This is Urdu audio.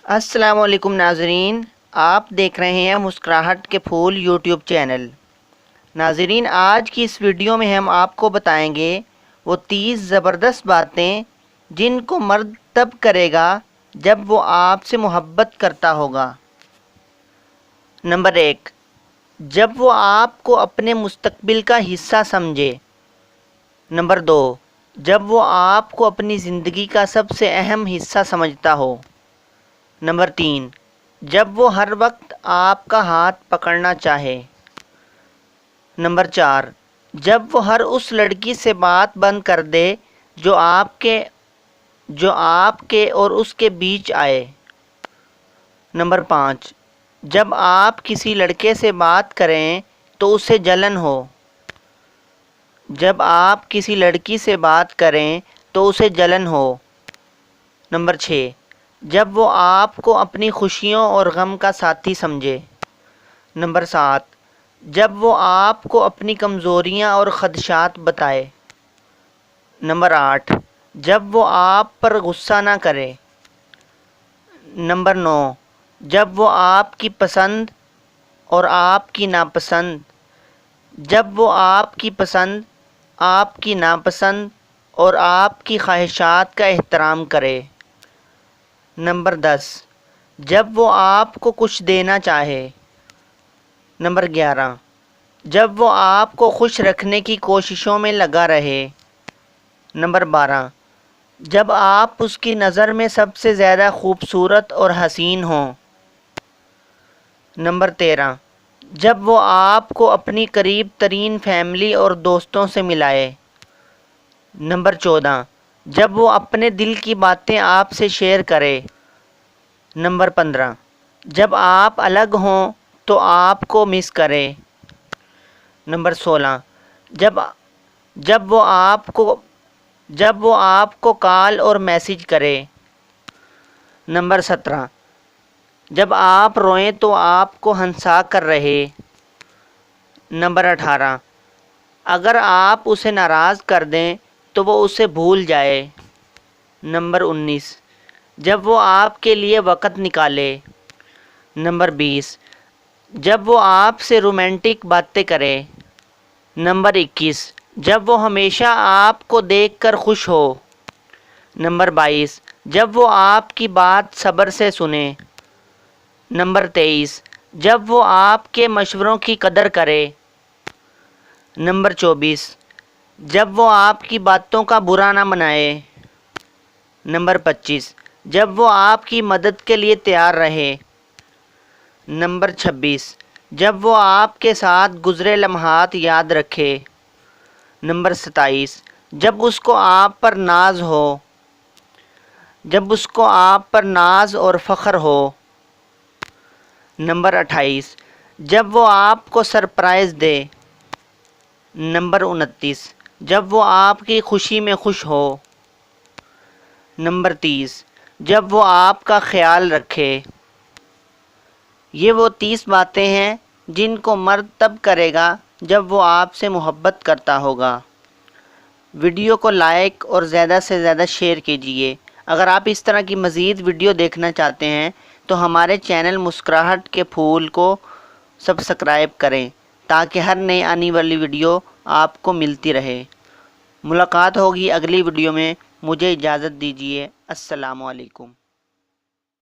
السلام علیکم ناظرین، آپ دیکھ رہے ہیں مسکراہٹ کے پھول یوٹیوب چینل۔ ناظرین، آج کی اس ویڈیو میں ہم آپ کو بتائیں گے وہ 30 زبردست باتیں جن کو مرد تب کرے گا جب وہ آپ سے محبت کرتا ہوگا۔ نمبر 1، جب وہ آپ کو اپنے مستقبل کا حصہ سمجھے۔ نمبر 2، جب وہ آپ کو اپنی زندگی کا سب سے اہم حصہ سمجھتا ہو۔ نمبر 3، جب وہ ہر وقت آپ کا ہاتھ پکڑنا چاہے۔ نمبر 4، جب وہ ہر اس لڑکی سے بات بند کر دے جو آپ کے اور اس کے بیچ آئے۔ نمبر 5، جب آپ کسی لڑکے سے بات کریں تو اسے جلن ہو۔ جب آپ کسی لڑکی سے بات کریں تو اسے جلن ہو۔ نمبر 6، جب وہ آپ کو اپنی خوشیوں اور غم کا ساتھی سمجھے۔ نمبر 7، جب وہ آپ کو اپنی کمزوریاں اور خدشات بتائے۔ نمبر 8، جب وہ آپ پر غصہ نہ کرے۔ نمبر 9، جب وہ آپ کی پسند اور آپ کی ناپسند آپ کی ناپسند اور آپ کی خواہشات کا احترام کرے۔ نمبر 10، جب وہ آپ کو کچھ دینا چاہے۔ نمبر 11، جب وہ آپ کو خوش رکھنے کی کوششوں میں لگا رہے۔ نمبر 12، جب آپ اس کی نظر میں سب سے زیادہ خوبصورت اور حسین ہوں۔ نمبر 13، جب وہ آپ کو اپنی قریب ترین فیملی اور دوستوں سے ملائے۔ نمبر 14، جب وہ اپنے دل کی باتیں آپ سے شیئر کرے۔ نمبر 15، جب آپ الگ ہوں تو آپ کو مس کرے۔ نمبر 16، جب وہ آپ کو کال اور میسج کرے۔ نمبر 17، جب آپ روئیں تو آپ کو ہنسا کر رہے۔ نمبر 18، اگر آپ اسے ناراض کر دیں تو وہ اسے بھول جائے۔ نمبر 19، جب وہ آپ کے لیے وقت نکالے۔ نمبر 20، جب وہ آپ سے رومانٹک باتیں کرے۔ نمبر 21، جب وہ ہمیشہ آپ کو دیکھ کر خوش ہو۔ نمبر 22، جب وہ آپ کی بات صبر سے سنے۔ نمبر 23، جب وہ آپ کے مشوروں کی قدر کرے۔ نمبر 24، جب وہ آپ کی باتوں کا برا نہ منائے۔ نمبر 25، جب وہ آپ کی مدد کے لیے تیار رہے۔ نمبر 26، جب وہ آپ کے ساتھ گزرے لمحات یاد رکھے۔ نمبر 27، جب اس کو آپ پر ناز اور فخر ہو۔ نمبر 28، جب وہ آپ کو سرپرائز دے۔ نمبر 29، جب وہ آپ کی خوشی میں خوش ہو۔ نمبر 30، جب وہ آپ کا خیال رکھے۔ یہ وہ 30 باتیں ہیں جن کو مرد تب کرے گا جب وہ آپ سے محبت کرتا ہوگا۔ ویڈیو کو لائک اور زیادہ سے زیادہ شیئر کیجیے۔ اگر آپ اس طرح کی مزید ویڈیو دیکھنا چاہتے ہیں تو ہمارے چینل مسکراہٹ کے پھول کو سبسکرائب کریں تاکہ ہر نئی آنے والی ویڈیو آپ کو ملتی رہے۔ ملاقات ہوگی اگلی ویڈیو میں۔ مجھے اجازت دیجیے۔ السلام علیکم۔